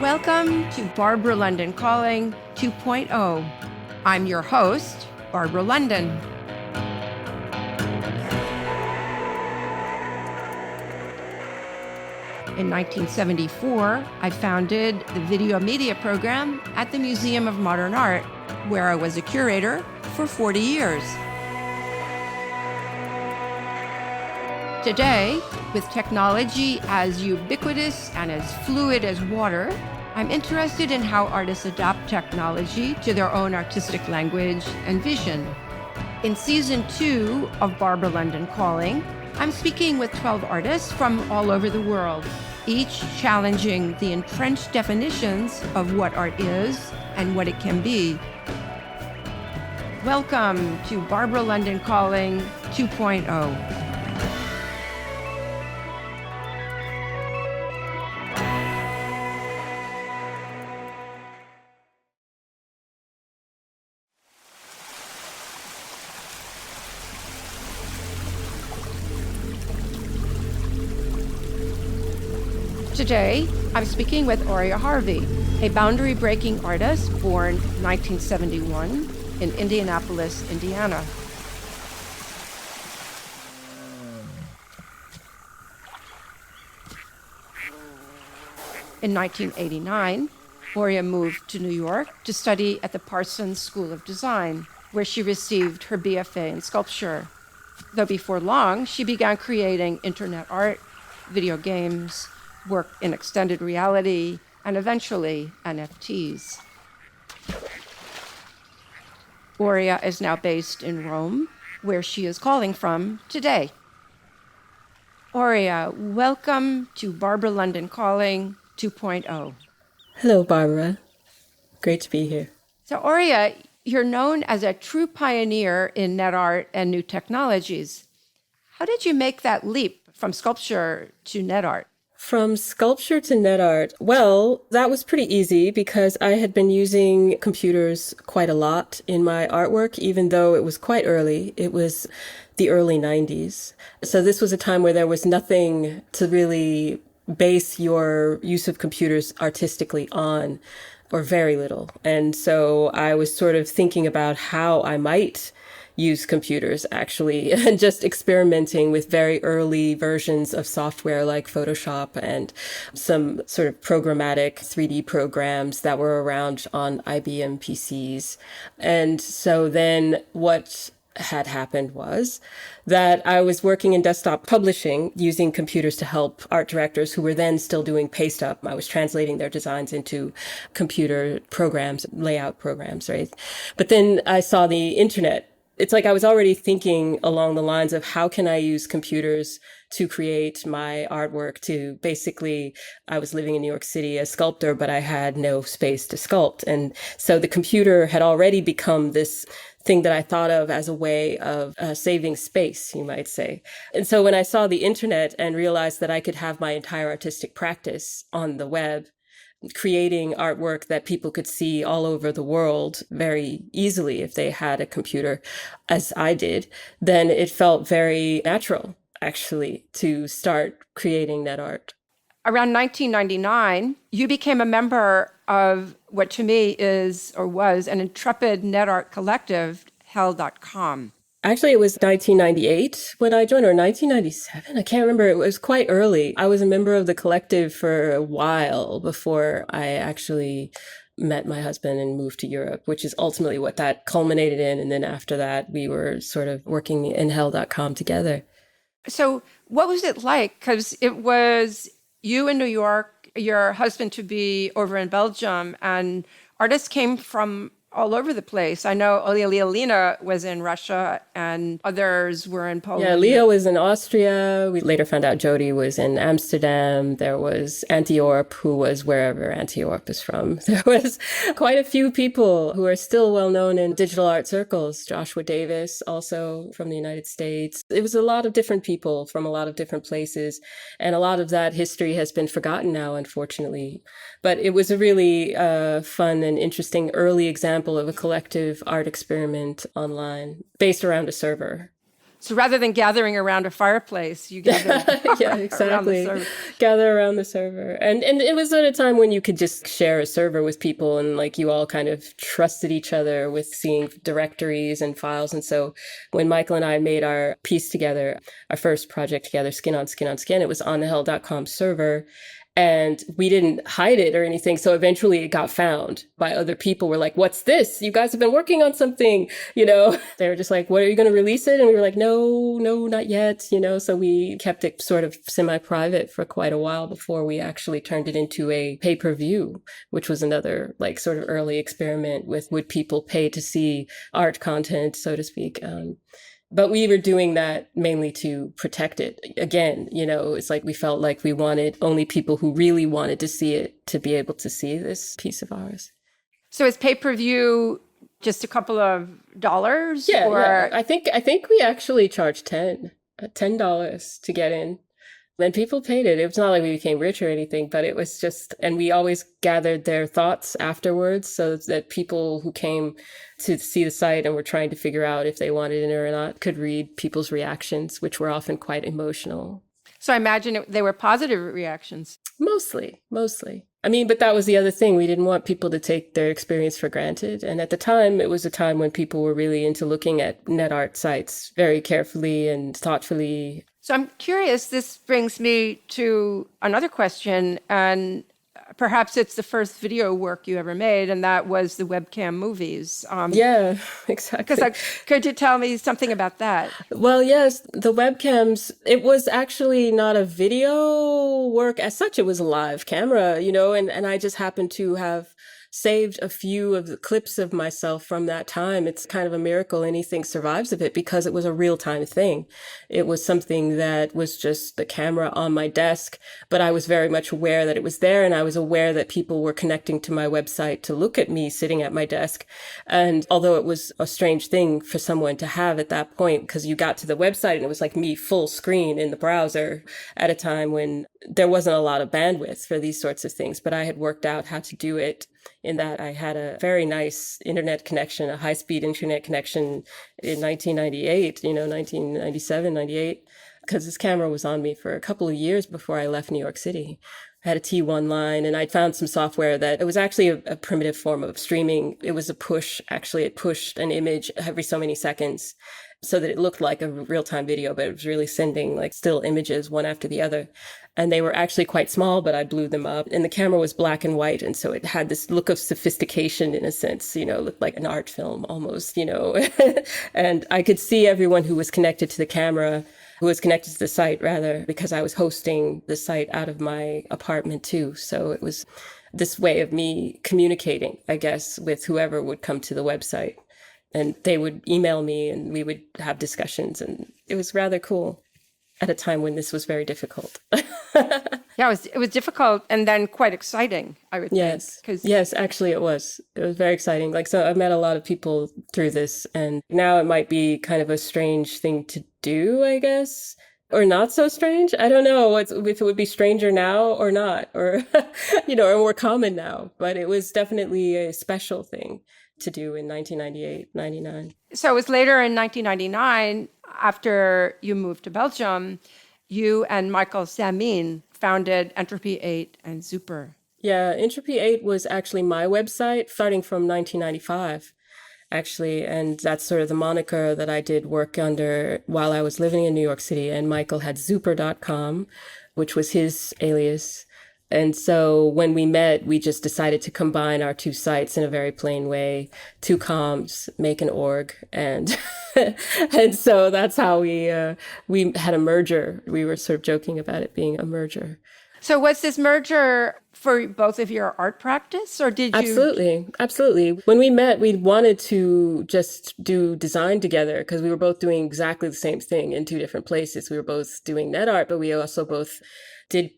Welcome to Barbara London Calling 2.0. I'm your host, Barbara London. In 1974, I founded the video media program at the Museum of Modern Art, where I was a curator for 40 years. Today, with technology as ubiquitous and as fluid as water, I'm interested in how artists adapt technology to their own artistic language and vision. In Season 2 of Barbara London Calling, I'm speaking with 12 artists from all over the world, each challenging the entrenched definitions of what art is and what it can be. Welcome to Barbara London Calling 2.0. Today, I'm speaking with Auriea Harvey, a boundary-breaking artist born 1971 in Indianapolis, Indiana. In 1989, Auriea moved to New York to study at the Parsons School of Design, where she received her BFA in sculpture. Though before long, she began creating internet art, video games, work in extended reality, and eventually NFTs. Auriea is now based in Rome, where she is calling from today. Auriea, welcome to Barbara London Calling 2.0. Hello, Barbara. Great to be here. So Auriea, you're known as a true pioneer in net art and new technologies. How did you make that leap from sculpture to net art? From sculpture to net art, well, that was pretty easy because I had been using computers quite a lot in my artwork, even though it was quite early. It was the early 90s. So this was a time where there was nothing to really base your use of computers artistically on, or very little. And so I was sort of thinking about how I might use computers actually, and just experimenting with very early versions of software like Photoshop and some sort of programmatic 3D programs that were around on IBM PCs. And so then what had happened was that I was working in desktop publishing using computers to help art directors who were then still doing paste up. I was translating their designs into computer programs, layout programs, right? But then I saw the internet. It's like I was already thinking along the lines of how can I use computers to create my artwork to basically, I was living in New York City as a sculptor, but I had no space to sculpt. And so the computer had already become this thing that I thought of as a way of saving space, you might say. And so when I saw the internet and realized that I could have my entire artistic practice on the web, creating artwork that people could see all over the world very easily if they had a computer, as I did, then it felt very natural, actually, to start creating net art. Around 1999, you became a member of what to me is or was an intrepid net art collective, hell.com. Actually, it was 1998 when I joined, or 1997. I can't remember. It was quite early. I was a member of the collective for a while before I actually met my husband and moved to Europe, which is ultimately what that culminated in. And then after that, we were sort of working in hell.com together. So what was it like? Because it was you in New York, your husband to be over in Belgium, and artists came from all over the place. I know Lena was in Russia and others were in Poland. Yeah, Leo was in Austria. We later found out Jody was in Amsterdam. There was Antwerp, who was wherever Antwerp is from. There was quite a few people who are still well known in digital art circles. Joshua Davis, also from the United States. It was a lot of different people from a lot of different places. And a lot of that history has been forgotten now, unfortunately. But it was a really fun and interesting early example of a collective art experiment online based around a server. So rather than gathering around a fireplace, you gathered Yeah, around the exactly. server. Gather around the server. And it was at a time when you could just share a server with people and like you all kind of trusted each other with seeing directories and files. And so when Michael and I made our piece together, our first project together, Skin on Skin on Skin, it was on the hell.com server. And we didn't hide it or anything. So eventually it got found by other people. We're like, what's this? You guys have been working on something, you know? They were just like, what, are you going to release it? And we were like, no, not yet, you know? So we kept it sort of semi-private for quite a while before we actually turned it into a pay-per-view, which was another like sort of early experiment with would people pay to see art content, so to speak. But we were doing that mainly to protect it. Again, you know, it's like we felt like we wanted only people who really wanted to see it to be able to see this piece of ours. So is pay-per-view just a couple of dollars? Yeah, or... yeah. I think we actually charged $10 to get in. And people paid it. It's not like we became rich or anything, but it was just, and we always gathered their thoughts afterwards so that people who came to see the site and were trying to figure out if they wanted it or not could read people's reactions, which were often quite emotional. So I imagine they were positive reactions. Mostly. I mean, but that was the other thing. We didn't want people to take their experience for granted. And at the time, it was a time when people were really into looking at net art sites very carefully and thoughtfully. So I'm curious, this brings me to another question, and perhaps it's the first video work you ever made, and that was the webcam movies. Yeah, exactly. Could you tell me something about that? Well, yes, the webcams, it was actually not a video work as such. It was a live camera, you know, and I just happened to have saved a few of the clips of myself from that time. It's kind of a miracle anything survives of it because it was a real time thing. It was something that was just the camera on my desk, but I was very much aware that it was there. And I was aware that people were connecting to my website to look at me sitting at my desk. And although it was a strange thing for someone to have at that point, because you got to the website and it was like me full screen in the browser at a time when there wasn't a lot of bandwidth for these sorts of things, but I had worked out how to do it in that I had a very nice internet connection, a high-speed internet connection in 1998, 1997, 98, because this camera was on me for a couple of years before I left New York City. I had a T1 line and I'd found some software that it was actually a primitive form of streaming. It was a push. Actually, it pushed an image every so many seconds so that it looked like a real-time video, but it was really sending like still images one after the other. And they were actually quite small, but I blew them up. And the camera was black and white. And so it had this look of sophistication in a sense, looked like an art film almost, And I could see everyone who was connected to the camera, who was connected to the site rather, because I was hosting the site out of my apartment too. So it was this way of me communicating, I guess, with whoever would come to the website. And they would email me and we would have discussions. And it was rather cool at a time when this was very difficult. Yeah, it was difficult and then quite exciting, I would think. Yes, actually it was. It was very exciting. So I've met a lot of people through this, and now it might be kind of a strange thing to do, I guess. Or not so strange. I don't know if it would be stranger now or not, or, or more common now. But it was definitely a special thing to do in 1998, 99. So it was later in 1999, after you moved to Belgium, you and Michael Samin founded Entropy 8 and Zuper. Yeah, Entropy 8 was actually my website starting from 1995, actually. And that's sort of the moniker that I did work under while I was living in New York City. And Michael had Zuper.com, which was his alias. And so when we met, we just decided to combine our two sites in a very plain way, two comms, make an org. And and so that's how we had a merger. We were sort of joking about it being a merger. So was this merger for both of your art practice, or did you? Absolutely. When we met, we wanted to just do design together because we were both doing exactly the same thing in two different places. We were both doing net art, but we also both did,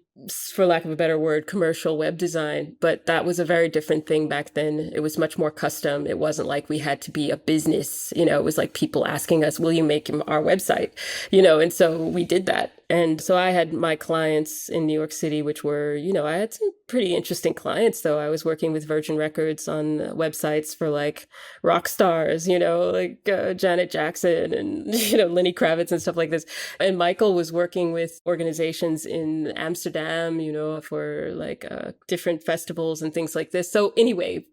for lack of a better word, commercial web design. But that was a very different thing back then. It was much more custom. It wasn't like we had to be a business, it was like people asking us, will you make our website? And so we did that. And so I had my clients in New York City, which were, I had some pretty interesting clients, though. I was working with Virgin Records on websites for like rock stars, like Janet Jackson and, Lenny Kravitz and stuff like this. And Michael was working with organizations in Amsterdam, for like different festivals and things like this. So anyway,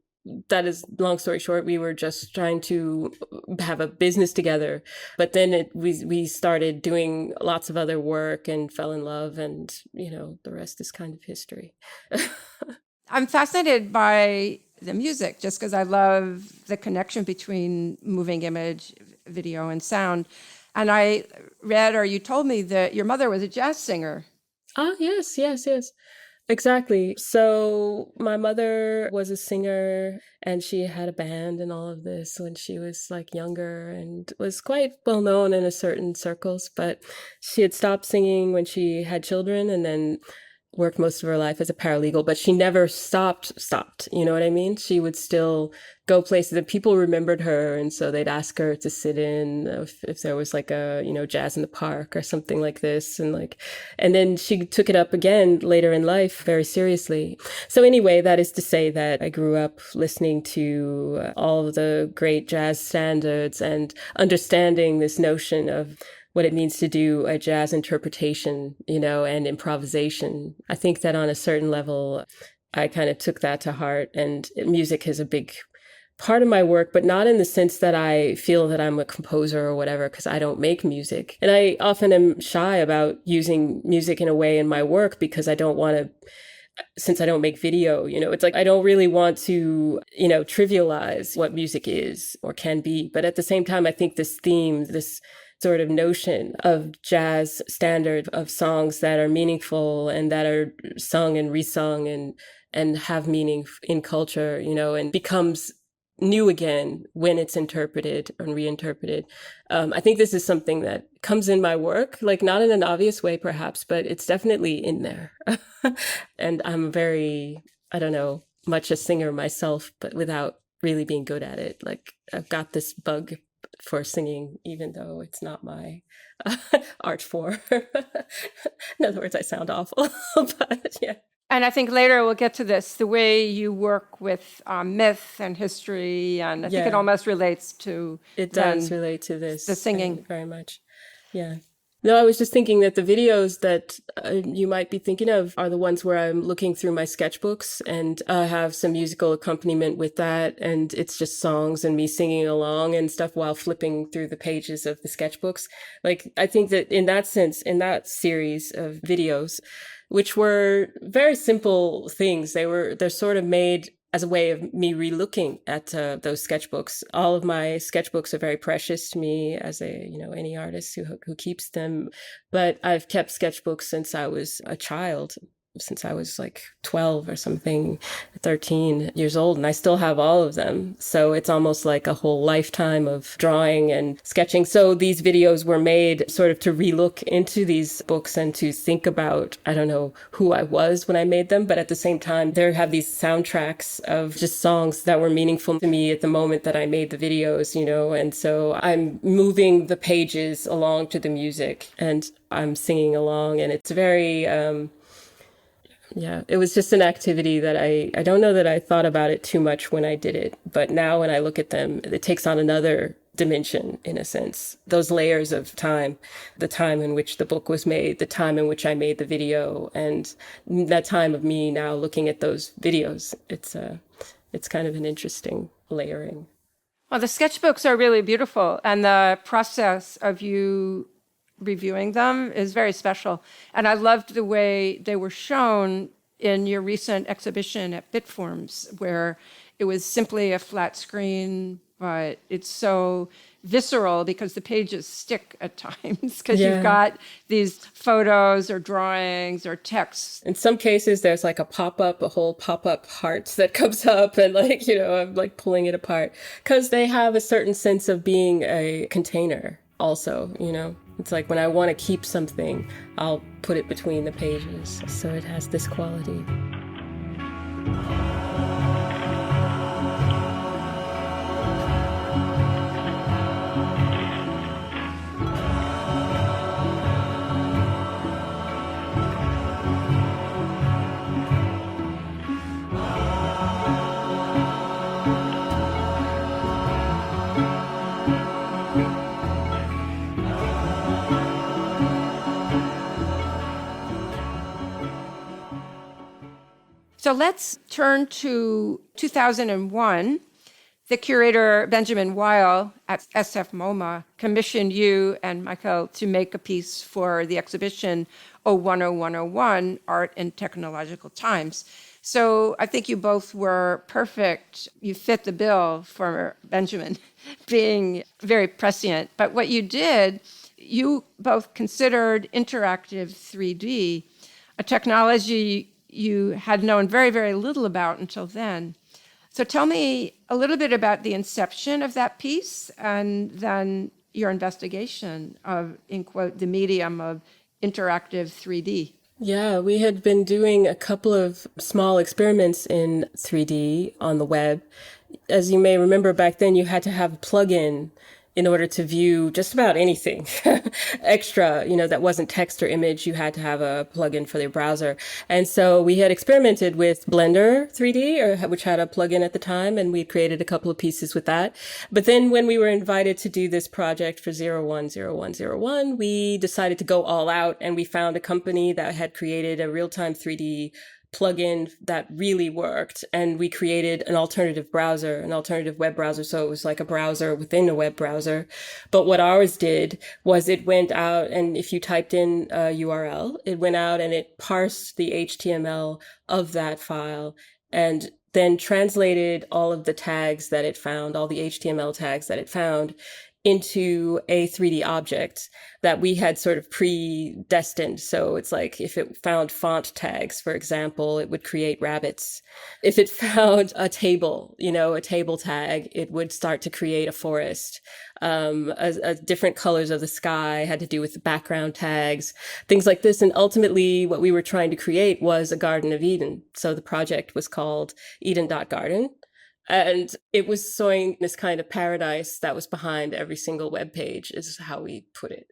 that is, long story short, we were just trying to have a business together. But then we started doing lots of other work and fell in love, and, the rest is kind of history. I'm fascinated by the music just because I love the connection between moving image, video, and sound. And I read, or you told me, that your mother was a jazz singer. Ah, yes. Exactly. So my mother was a singer, and she had a band and all of this when she was like younger, and was quite well known in a certain circles, but she had stopped singing when she had children, and then worked most of her life as a paralegal, but she never stopped. You know what I mean? She would still go places, and people remembered her. And so they'd ask her to sit in if there was like a, jazz in the park or something like this. And then she took it up again later in life very seriously. So anyway, that is to say that I grew up listening to all of the great jazz standards and understanding this notion of what it means to do a jazz interpretation, and improvisation. I think that on a certain level, I kind of took that to heart, and music is a big part of my work, but not in the sense that I feel that I'm a composer or whatever, because I don't make music. And I often am shy about using music in a way in my work because I don't want to, since I don't make video, it's like I don't really want to, trivialize what music is or can be. But at the same time, I think this theme, this sort of notion of jazz standard, of songs that are meaningful and that are sung and resung and have meaning in culture, and becomes new again when it's interpreted and reinterpreted. I think this is something that comes in my work, like not in an obvious way perhaps, but it's definitely in there. And I'm very, I don't know, much a singer myself, but without really being good at it. Like I've got this bug for singing, even though it's not my art form. In other words, I sound awful, but yeah. And I think later we'll get to this, the way you work with myth and history, and I think it almost relates to... It does relate to this. The singing. Very much, yeah. No, I was just thinking that the videos that you might be thinking of are the ones where I'm looking through my sketchbooks, and I have some musical accompaniment with that. And it's just songs and me singing along and stuff while flipping through the pages of the sketchbooks. Like, I think that in that sense, in that series of videos, which were very simple things, they're sort of made as a way of me relooking at those sketchbooks. All of my sketchbooks are very precious to me as any artist who keeps them. But I've kept sketchbooks since I was a child, since I was like 12 or something, 13 years old, and I still have all of them. So it's almost like a whole lifetime of drawing and sketching. So these videos were made sort of to relook into these books and to think about, I don't know who I was when I made them, but at the same time, there have these soundtracks of just songs that were meaningful to me at the moment that I made the videos, and so I'm moving the pages along to the music and I'm singing along, and it's very, yeah, it was just an activity that I don't know that I thought about it too much when I did it. But now when I look at them, it takes on another dimension, in a sense. Those layers of time, the time in which the book was made, the time in which I made the video, and that time of me now looking at those videos. It's kind of an interesting layering. Well, the sketchbooks are really beautiful, and the process of you reviewing them is very special. And I loved the way they were shown in your recent exhibition at Bitforms, where it was simply a flat screen, but it's so visceral because the pages stick at times because you've got these photos or drawings or texts. In some cases, there's like a whole pop-up heart that comes up, and I'm like pulling it apart because they have a certain sense of being a container also, It's like when I want to keep something, I'll put it between the pages. So it has this quality. So let's turn to 2001. The curator, Benjamin Weil at SF MoMA, commissioned you and Michael to make a piece for the exhibition 010101, Art in Technological Times. So I think you both were perfect. You fit the bill for Benjamin being very prescient. But what you did, you both considered interactive 3D, a technology you had known very, very little about until then. So tell me a little bit about the inception of that piece and then your investigation of, in quote, the medium of interactive 3D. Yeah, we had been doing a couple of small experiments in 3D on the web. As you may remember, back then you had to have a plugin in order to view just about anything extra, that wasn't text or image. You had to have a plugin for your browser. And so we had experimented with Blender 3D, which had a plugin at the time, and we created a couple of pieces with that. But then when we were invited to do this project for 010101, we decided to go all out, and we found a company that had created a real-time 3D plugin that really worked, and we created an alternative web browser, so it was like a browser within a web browser. But what ours did was it went out, and if you typed in a URL, it went out and it parsed the HTML of that file and then translated all of the tags that it found, all the HTML tags that it found, into a 3D object that we had sort of predestined. So it's like if it found font tags, for example, it would create rabbits. If it found a table, a table tag, it would start to create a forest. Different colors of the sky had to do with the background tags, things like this. And ultimately what we were trying to create was a Garden of Eden. So the project was called Eden.Garden. And it was showing this kind of paradise that was behind every single web page, is how we put it,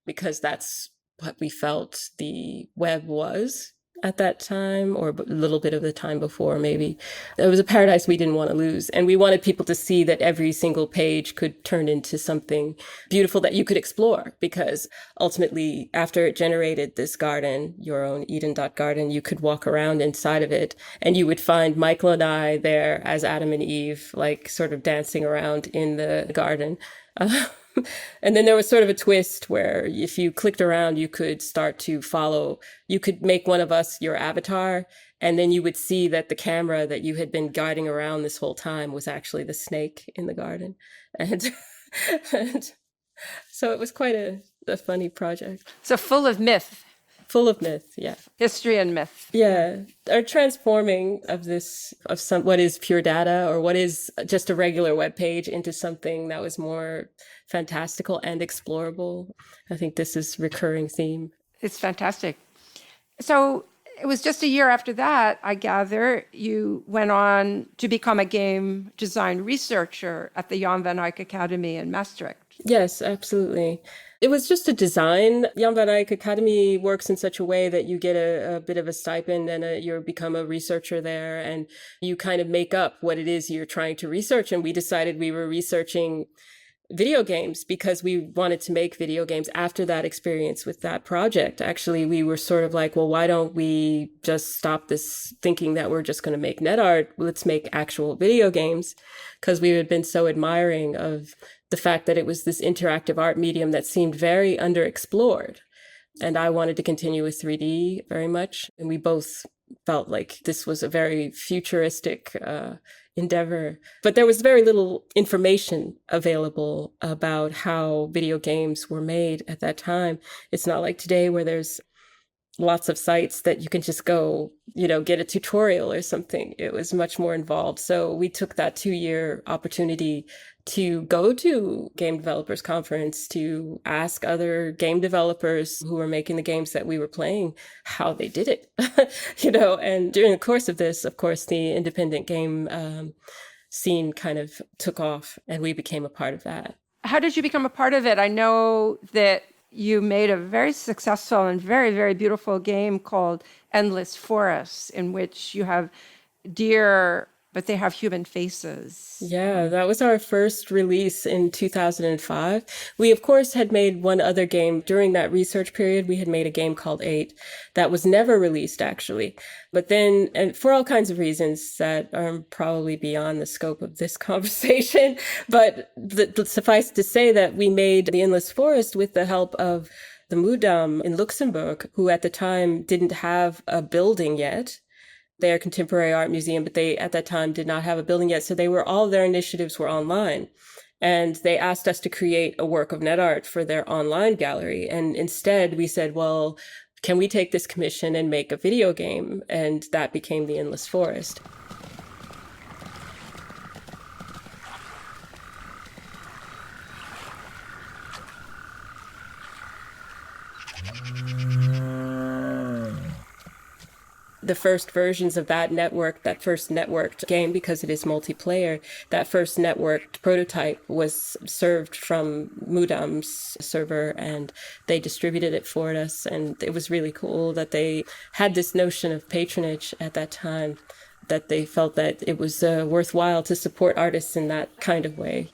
because that's what we felt the web was at that time, or a little bit of the time before, maybe. It was a paradise we didn't want to lose. And we wanted people to see that every single page could turn into something beautiful that you could explore, because ultimately, after it generated this garden, your own Eden.Garden, you could walk around inside of it, and you would find Michael and I there as Adam and Eve, like sort of dancing around in the garden. And then there was sort of a twist where if you clicked around, you could start to follow, you could make one of us your avatar, and then you would see that the camera that you had been guiding around this whole time was actually the snake in the garden. And, and so it was quite a funny project. So full of myth. Full of myth, yeah. History and myth. Yeah. Our transforming of what is pure data or what is just a regular web page into something that was more fantastical and explorable. I think this is a recurring theme. It's fantastic. So it was just a year after that, I gather, you went on to become a game design researcher at the Jan van Eyck Academy in Maastricht. Yes, absolutely. It was just a design. Jan van Eyck Academy works in such a way that you get a bit of a stipend and you become a researcher there, and you kind of make up what it is you're trying to research. And we decided we were researching video games because we wanted to make video games after that experience with that project. Actually, we were sort of like, well, why don't we just stop this thinking that we're just going to make net art? Let's make actual video games, because we had been so admiring of the fact that it was this interactive art medium that seemed very underexplored. And I wanted to continue with 3D very much. And we both felt like this was a very futuristic endeavor. But there was very little information available about how video games were made at that time. It's not like today where there's lots of sites that you can just go, get a tutorial or something. It was much more involved. So we took that 2-year opportunity to go to Game Developers Conference, to ask other game developers who were making the games that we were playing how they did it, and during the course of this, of course, the independent game scene kind of took off, and we became a part of that. How did you become a part of it? I know that you made a very successful and very, very beautiful game called Endless Forests, in which you have deer but they have human faces. Yeah, that was our first release in 2005. We, of course, had made one other game during that research period. We had made a game called 8 that was never released, actually. But then, and for all kinds of reasons that are probably beyond the scope of this conversation, but suffice to say that we made The Endless Forest with the help of the Mudam in Luxembourg, who at the time didn't have a building yet. They're a contemporary art museum, but they at that time did not have a building yet. So all their initiatives were online. And they asked us to create a work of net art for their online gallery. And instead we said, well, can we take this commission and make a video game? And that became The Endless Forest. The first versions of that network, that first networked game, because it is multiplayer, that first networked prototype was served from Mudam's server, and they distributed it for us. And it was really cool that they had this notion of patronage at that time, that they felt that it was worthwhile to support artists in that kind of way.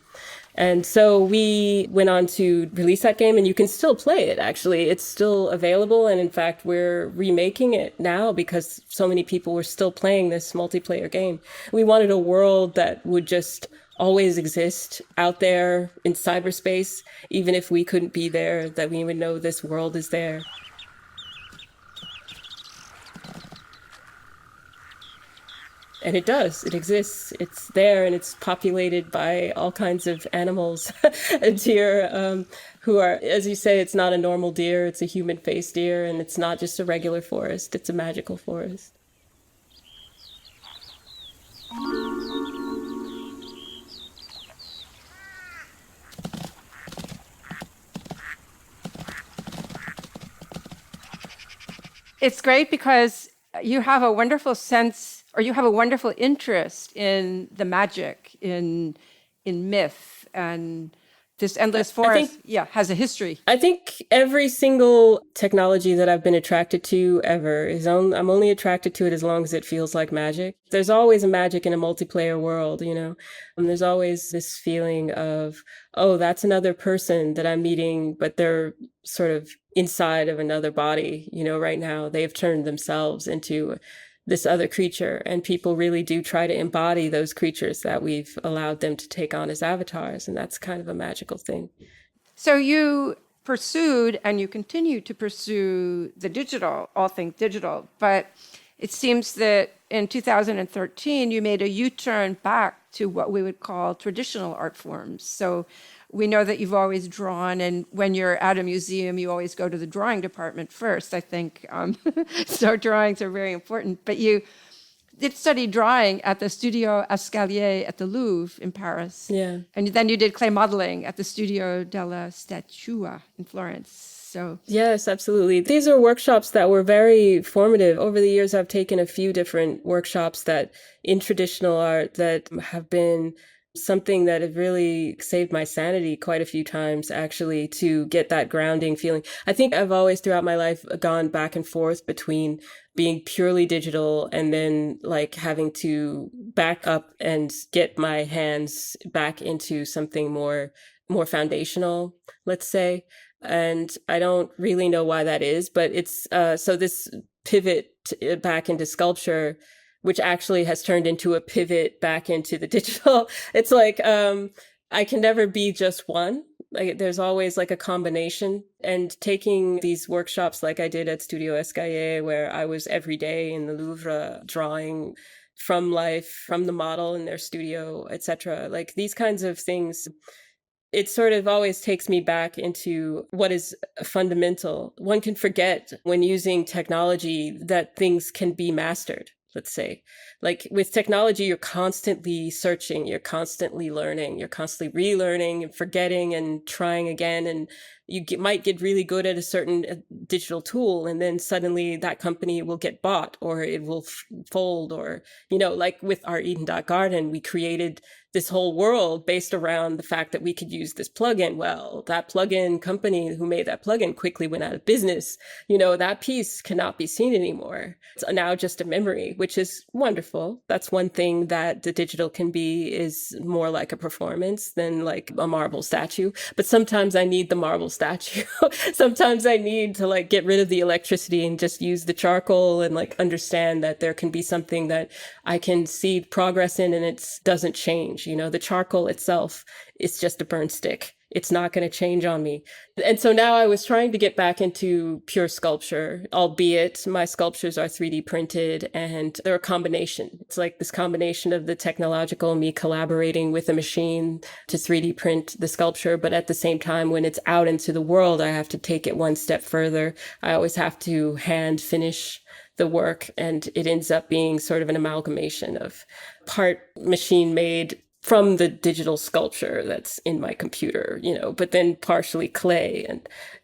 And so we went on to release that game, and you can still play it, actually. It's still available, and in fact, we're remaking it now because so many people were still playing this multiplayer game. We wanted a world that would just always exist out there in cyberspace, even if we couldn't be there, that we would know this world is there. And it does. It exists. It's there, and it's populated by all kinds of animals. A deer who are, as you say, it's not a normal deer. It's a human-faced deer, and it's not just a regular forest. It's a magical forest. It's great because you have a wonderful sense, or you have a wonderful interest in the magic, in myth, and this endless forest, has a history. I think every single technology that I've been attracted to ever I'm only attracted to it as long as it feels like magic. There's always a magic in a multiplayer world, you know. And there's always this feeling of, oh, that's another person that I'm meeting, but they're sort of inside of another body, you know. Right now they've turned themselves into this other creature, and people really do try to embody those creatures that we've allowed them to take on as avatars, and that's kind of a magical thing. So you pursued, and you continue to pursue, the digital, all things digital, but it seems that in 2013 you made a U-turn back to what we would call traditional art forms. So we know that you've always drawn, and when you're at a museum, you always go to the drawing department first, I think. So drawings are very important. But you did study drawing at the Studio Escalier at the Louvre in Paris. Yeah. And then you did clay modeling at the Studio della Statua in Florence. So yes, absolutely. These are workshops that were very formative. Over the years, I've taken a few different workshops that in traditional art that have been something that have really saved my sanity quite a few times, actually, to get that grounding feeling. I think I've always throughout my life gone back and forth between being purely digital and then like having to back up and get my hands back into something more foundational, let's say. And I don't really know why that is, but it's so this pivot back into sculpture, which actually has turned into a pivot back into the digital. It's like, I can never be just one. Like, there's always like a combination. And taking these workshops like I did at Studio Escalier, where I was every day in the Louvre drawing from life, from the model in their studio, etc. Like these kinds of things, it sort of always takes me back into what is fundamental. One can forget when using technology that things can be mastered. Let's say, like with technology, you're constantly searching, you're constantly learning, you're constantly relearning and forgetting and trying again. And, might get really good at a certain digital tool, and then suddenly that company will get bought or it will fold, or, like with our Eden.garden, we created this whole world based around the fact that we could use this plugin. Well, that plugin company who made that plugin quickly went out of business. That piece cannot be seen anymore. It's now just a memory, which is wonderful. That's one thing that the digital can be, is more like a performance than like a marble statue. But sometimes I need the marble statue. Sometimes I need to like get rid of the electricity and just use the charcoal and like understand that there can be something that I can see progress in and it doesn't change. The charcoal itself is just a burn stick. It's not going to change on me. And so now I was trying to get back into pure sculpture, albeit my sculptures are 3D printed and they're a combination. It's like this combination of the technological, me collaborating with a machine to 3D print the sculpture. But at the same time, when it's out into the world, I have to take it one step further. I always have to hand finish the work, and it ends up being sort of an amalgamation of part machine made from the digital sculpture that's in my computer, but then partially clay.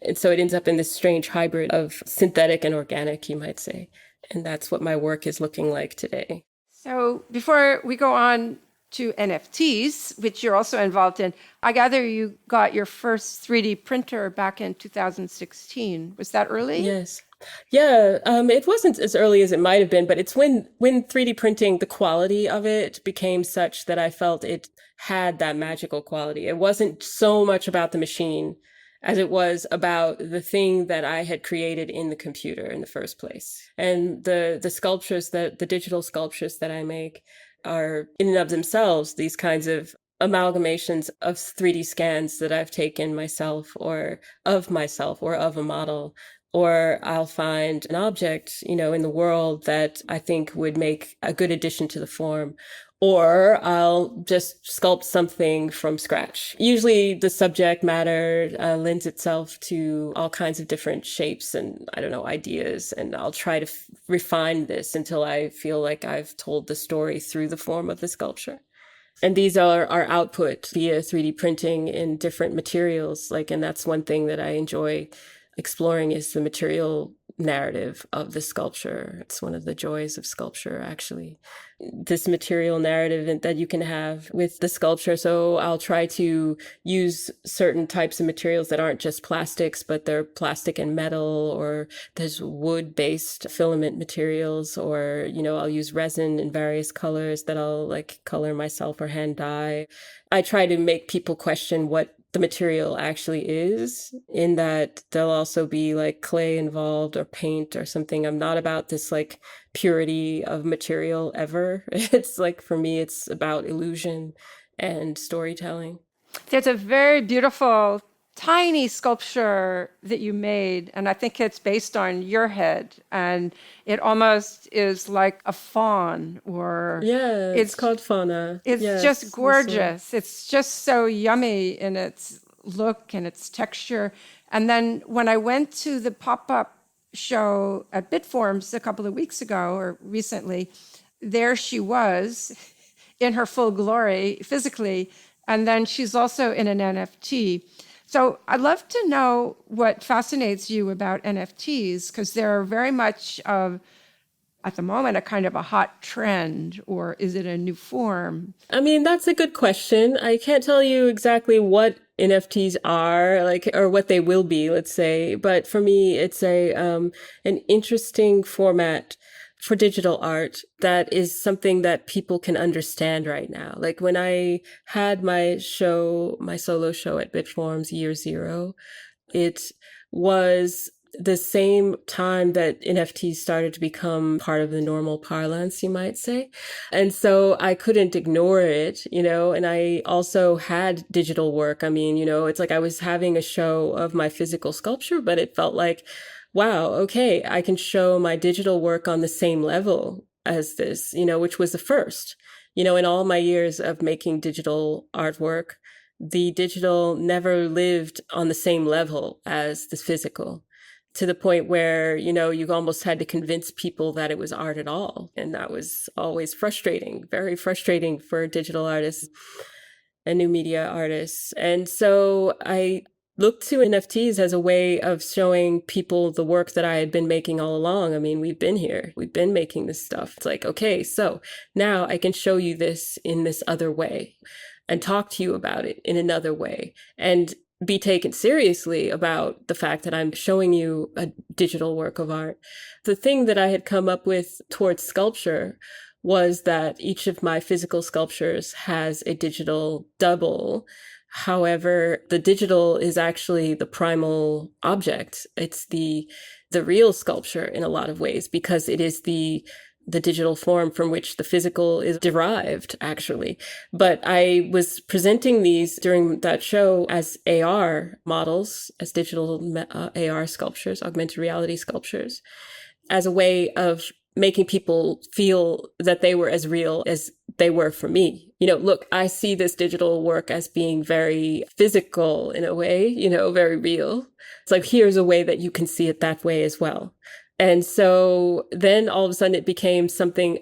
And so it ends up in this strange hybrid of synthetic and organic, you might say. And that's what my work is looking like today. So before we go on to NFTs, which you're also involved in, I gather you got your first 3D printer back in 2016. Was that early? Yes. Yeah, it wasn't as early as it might have been, but it's when 3D printing, the quality of it became such that I felt it had that magical quality. It wasn't so much about the machine as it was about the thing that I had created in the computer in the first place. And the sculptures, the digital sculptures that I make are in and of themselves these kinds of amalgamations of 3D scans that I've taken myself or of a model. Or I'll find an object, in the world that I think would make a good addition to the form. Or I'll just sculpt something from scratch. Usually the subject matter lends itself to all kinds of different shapes and, ideas. And I'll try to refine this until I feel like I've told the story through the form of the sculpture. And these are our output via 3D printing in different materials. And that's one thing that I enjoy exploring, is the material narrative of the sculpture. It's one of the joys of sculpture, actually. This material narrative that you can have with the sculpture. So I'll try to use certain types of materials that aren't just plastics, but they're plastic and metal, or there's wood-based filament materials, or, I'll use resin in various colors that I'll color myself or hand dye. I try to make people question what the material actually is, in that there'll also be clay involved or paint or something. I'm not about this purity of material ever. It's for me, it's about illusion and storytelling. There's a very beautiful tiny sculpture that you made, and I think it's based on your head, and it almost is like a fawn, or it's called fauna. It's just gorgeous. It's just so yummy in its look and its texture. And then when I went to the pop-up show at Bitforms a couple of weeks ago, or recently, there she was in her full glory physically, and then she's also in an NFT. So I'd love to know what fascinates you about NFTs, because they're very much of, at the moment, a kind of a hot trend, or is it a new form? I mean, that's a good question. I can't tell you exactly what NFTs are, or what they will be, let's say. But for me, it's an interesting format for digital art that is something that people can understand right now. When I had my solo show at Bitforms year 0, it was the same time that NFTs started to become part of the normal parlance, you might say. And so I couldn't ignore it, and I also had digital work. I mean, it's I was having a show of my physical sculpture, but it felt like, wow, okay, I can show my digital work on the same level as this, which was the first. In all my years of making digital artwork, the digital never lived on the same level as the physical, to the point where, you almost had to convince people that it was art at all. And that was always frustrating, very frustrating for digital artists and new media artists. And so I looked to NFTs as a way of showing people the work that I had been making all along. I mean, we've been here, we've been making this stuff. It's like, okay, so now I can show you this in this other way and talk to you about it in another way and be taken seriously about the fact that I'm showing you a digital work of art. The thing that I had come up with towards sculpture was that each of my physical sculptures has a digital double. However, the digital is actually the primal object. It's the real sculpture in a lot of ways because it is the digital form from which the physical is derived, actually. But I was presenting these during that show as AR models, as digital AR sculptures, augmented reality sculptures, as a way of making people feel that they were as real as they were for me. Look, I see this digital work as being very physical in a way, very real. It's like, here's a way that you can see it that way as well. And so then all of a sudden it became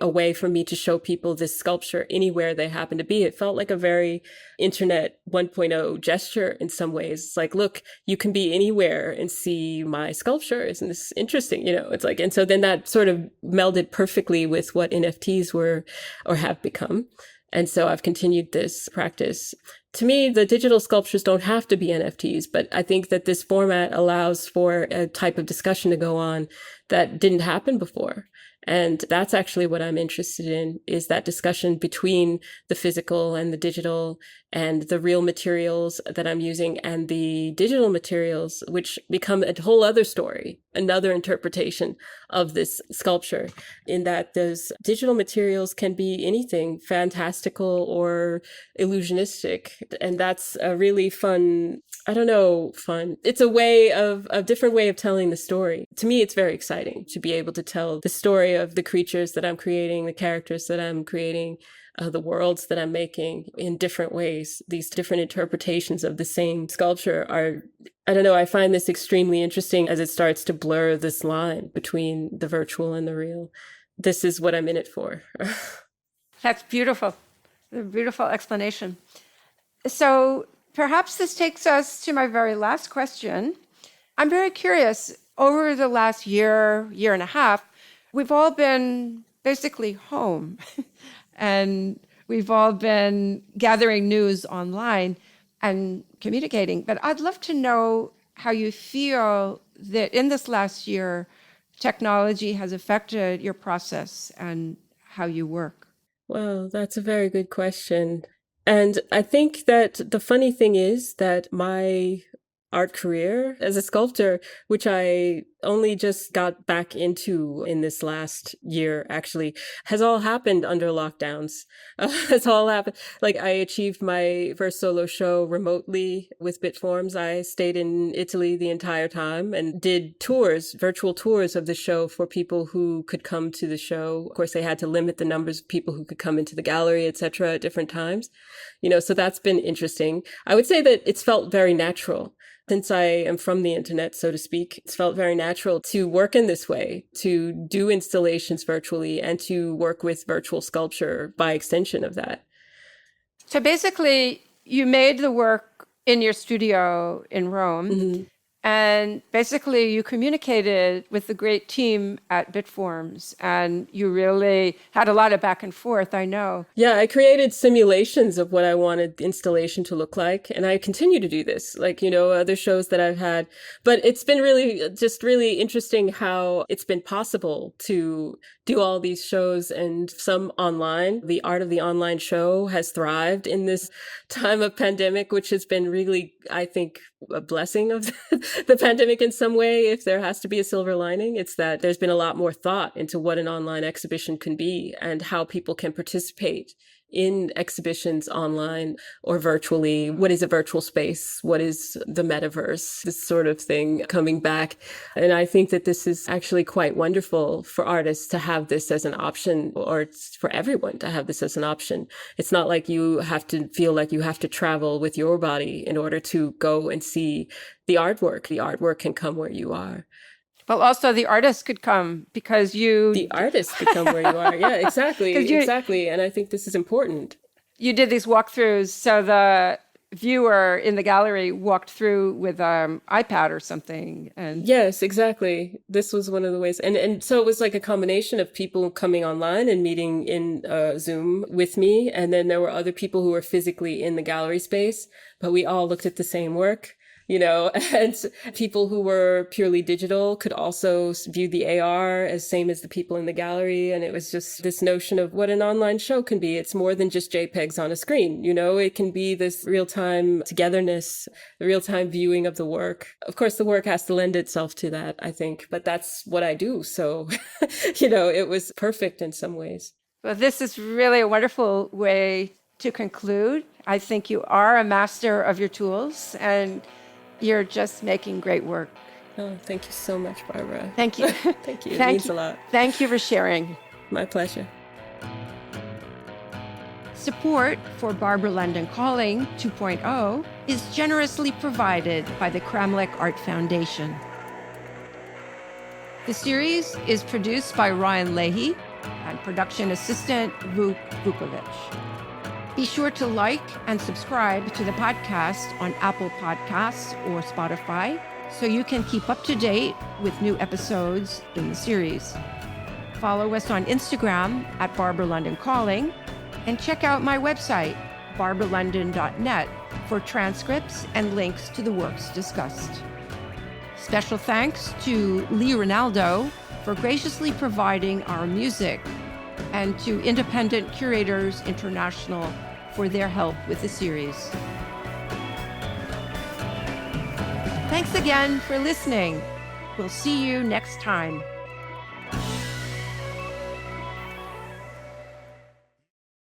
a way for me to show people this sculpture anywhere they happen to be. It felt like a very internet 1.0 gesture in some ways. It's like, look, you can be anywhere and see my sculpture. Isn't this interesting? It's like, and so then that sort of melded perfectly with what NFTs were or have become. And so I've continued this practice. To me, the digital sculptures don't have to be NFTs, but I think that this format allows for a type of discussion to go on that didn't happen before. And that's actually what I'm interested in, is that discussion between the physical and the digital and the real materials that I'm using and the digital materials, which become a whole other story, another interpretation of this sculpture, in that those digital materials can be anything fantastical or illusionistic. And that's a really fun, fun. It's a different way of telling the story. To me, it's very exciting to be able to tell the story of the creatures that I'm creating, the characters that I'm creating, the worlds that I'm making in different ways. These different interpretations of the same sculpture are, I find this extremely interesting as it starts to blur this line between the virtual and the real. This is what I'm in it for. That's beautiful. A beautiful explanation. So perhaps this takes us to my very last question. I'm very curious. Over the last year and a half, we've all been basically home and we've all been gathering news online and communicating. But I'd love to know how you feel that in this last year, technology has affected your process and how you work. Well, that's a very good question. And I think that the funny thing is that my art career as a sculptor, which I only just got back into in this last year, actually, has all happened under lockdowns. It's all happened. Like, I achieved my first solo show remotely with Bitforms. I stayed in Italy the entire time and did virtual tours of the show for people who could come to the show. Of course, they had to limit the numbers of people who could come into the gallery, etc., at different times. So that's been interesting. I would say that it's felt very natural. Since I am from the internet, so to speak, it's felt very natural to work in this way, to do installations virtually and to work with virtual sculpture by extension of that. So basically, you made the work in your studio in Rome. Mm-hmm. And basically, you communicated with the great team at Bitforms, and you really had a lot of back and forth, I know. Yeah, I created simulations of what I wanted the installation to look like, and I continue to do this, like, other shows that I've had. But it's been really interesting how it's been possible to do all these shows and some online. The art of the online show has thrived in this time of pandemic, which has been really, I think, a blessing of the pandemic in some way. If there has to be a silver lining, it's that there's been a lot more thought into what an online exhibition can be and how people can participate in exhibitions online or virtually. What is a virtual space? What is the metaverse? This sort of thing coming back. And I think that this is actually quite wonderful for artists to have this as an option, or it's for everyone to have this as an option. It's not like you have to feel like you have to travel with your body in order to go and see the artwork. The artwork can come where you are. Well, also the artist could come because The artist could come where you are. Yeah, exactly. Exactly. And I think this is important. You did these walkthroughs. So viewer in the gallery walked through with an iPad or something. And Yes, exactly. This was one of the ways. And so it was like a combination of people coming online and meeting in Zoom with me. And then there were other people who were physically in the gallery space, but we all looked at the same work. And people who were purely digital could also view the AR as same as the people in the gallery. And it was just this notion of what an online show can be. It's more than just JPEGs on a screen. It can be this real-time togetherness, the real-time viewing of the work. Of course, the work has to lend itself to that, I think, but that's what I do. So, it was perfect in some ways. well, this is really a wonderful way to conclude. I think you are a master of your tools, and you're just making great work. Oh, thank you so much, Barbara. Thank you. Thank you. It means a lot. Thank you for sharing. My pleasure. Support for Barbara London Calling 2.0 is generously provided by the Kramlich Art Foundation. The series is produced by Ryan Leahy and production assistant Vuk Vukovic. Be sure to like and subscribe to the podcast on Apple Podcasts or Spotify so you can keep up to date with new episodes in the series. Follow us on Instagram at Barbara London Calling, and check out my website, barbaralondon.net, for transcripts and links to the works discussed. Special thanks to Lee Ronaldo for graciously providing our music, and to Independent Curators International for their help with the series. Thanks again for listening. We'll see you next time.